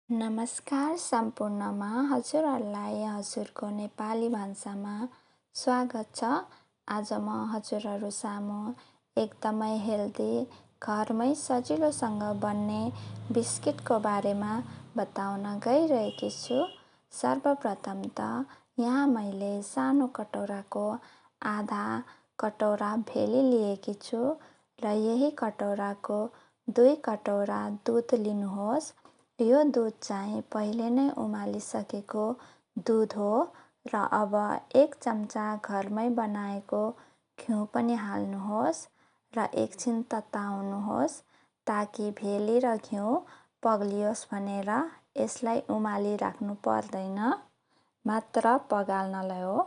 नमस्कार सम्पूर्णमा हजुरहरूलाई हजुरको नेपाली भान्सामा स्वागत छ। आज म हजुरहरू सामु एकदमै हेल्दी घरमै सजिलोसँग बन्ने बिस्किटको बारेमा बताउन गइरहेकी छु। सर्वप्रथम त यहाँ मैले सानो कटौराको आधा कटौरा भेली लिएकी छु र यही कटौराको 2 कटौरा दुध लिनुहोस्। यो दुध चाहिँ पहिले नै उमालिसकेको दुध हो र अब 1 चम्चा घरमै बनाएको घिउ पनि हाल्नुहोस् र एकछिन तताउनुहोस् ताकि भेली र घिउ पग्लियोस् भनेर यसलाई उमाली राख्नु पर्दैन, मात्र पगाल्नलाई हो।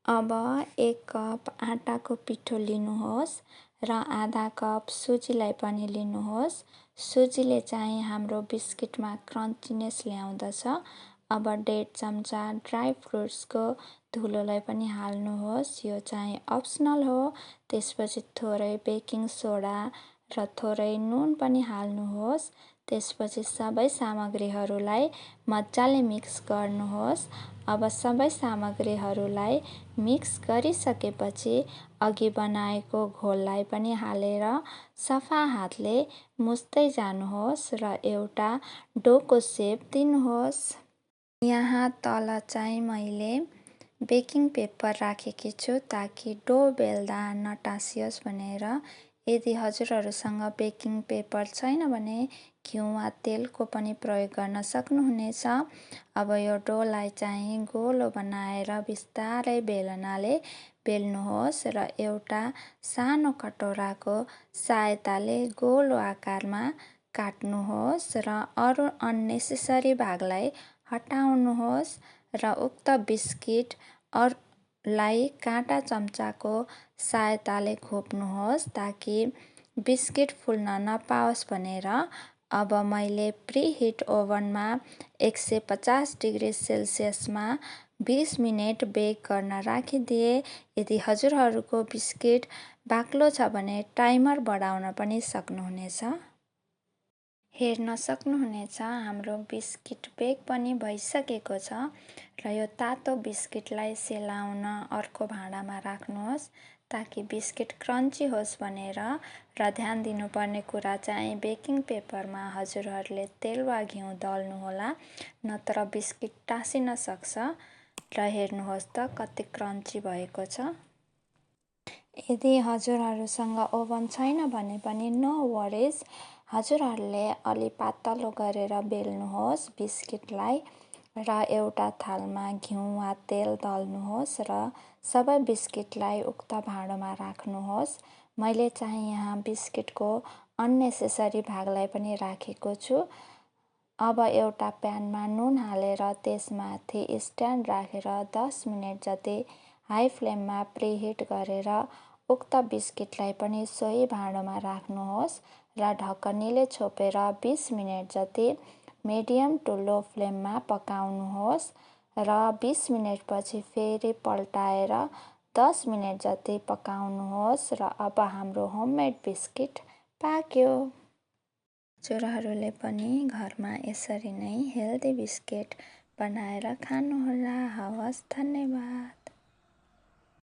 अब 1 कप आटाको पिठो लिनुहोस् र आधा कप सुजीलाई पनि लिनुहोस्। सुजीले चाहिँ हाम्रो बिस्किटमा क्रन्चीनेस ल्याउँदछ। अब 1.5 चम्चा ड्राई फ्रुट्सको धुलोलाई पनि हाल्नुहोस्। यो चाहिँ अप्सनल हो। त्यसपछि थोरै बेकिङ सोडा र थोरै नुन पनि हाल्नुहोस्। त्यसपछि सबै सामग्रीहरूलाई मजाले मिक्स गर्नुहोस्। अब सबै सामग्रीहरूलाई मिक्स गरिसकेपछि अघि बनाएको घोललाई पनि हालेर सफा हातले मुस्दै जानुहोस् र एउटा डोको सेप दिनुहोस्। यहाँ तल चाहिँ मैले बेकिङ पेपर राखेकी छु ताकि डो बेल्दा नटासियोस् भनेर। यदि हजुरहरूसँग बेकिङ पेपर छैन भने घिउ वा तेलको पनि प्रयोग गर्न सक्नुहुनेछ। अब यो डोलाई चाहिँ गोलो बनाएर बिस्तारै बेलनाले बेल्नुहोस् र एउटा सानो कटौराको सहायताले गोलो आकारमा काट्नुहोस् र अरू अननेसेसरी भागलाई हटाउनुहोस् र उक्त बिस्किट लाई काँटा चम्चाको सहायताले खोप्नुहोस् ताकि बिस्किट फुल्न नपाओस् भनेर। अब मैले प्रिहिट ओभनमा 150 डिग्री सेल्सियसमा 20 मिनेट बेक गर्न राखिदिए। यदि हजुरहरूको बिस्किट बाक्लो छ भने टाइमर बढाउन पनि सक्नुहुनेछ। हेर्न सक्नुहुनेछ हाम्रो बिस्किट बेक पनि भइसकेको छ र यो तातो बिस्किटलाई सेलाउन अर्को भाँडामा राख्नुहोस् ताकि बिस्किट क्रन्ची होस् भनेर। र ध्यान दिनुपर्ने कुरा चाहिँ बेकिङ पेपरमा हजुरहरूले तेल वा घिउ दल्नुहोला, नत्र बिस्किट टाँसिन सक्छ। र हेर्नुहोस् त कति क्रन्ची भएको छ। यदि हजुरहरूसँग ओभन छैन भने पनि नो वरिज, हजुरहरूले अलि पातलो गरेर बेल्नुहोस् बिस्किटलाई र एउटा थालमा घिउ वा तेल दल्नुहोस् र सबै बिस्किटलाई उक्त भाँडोमा राख्नुहोस्। मैले चाहिँ यहाँ बिस्किटको अननेसेसरी भागलाई पनि राखेको छु। अब एउटा प्यानमा नुन हालेर त्यसमाथि स्ट्यान्ड राखेर 10 मिनेट जति हाई फ्लेममा प्रिहिट गरेर उक्त बिस्किटलाई पनि सोही भाँडोमा राख्नुहोस् र ढकनीले छोपेर 20 मिनेट जति मिडियम टु लो फ्लेममा पकाउनुहोस् र 20 मिनेटपछि फेरि पल्टाएर 10 मिनेट जति पकाउनुहोस् र अब हाम्रो होममेड बिस्किट पाक्यो। हजुरहरूले पनि घरमा यसरी नै हेल्दी बिस्किट बनाएर खानुहोला। हवस्, धन्यवाद।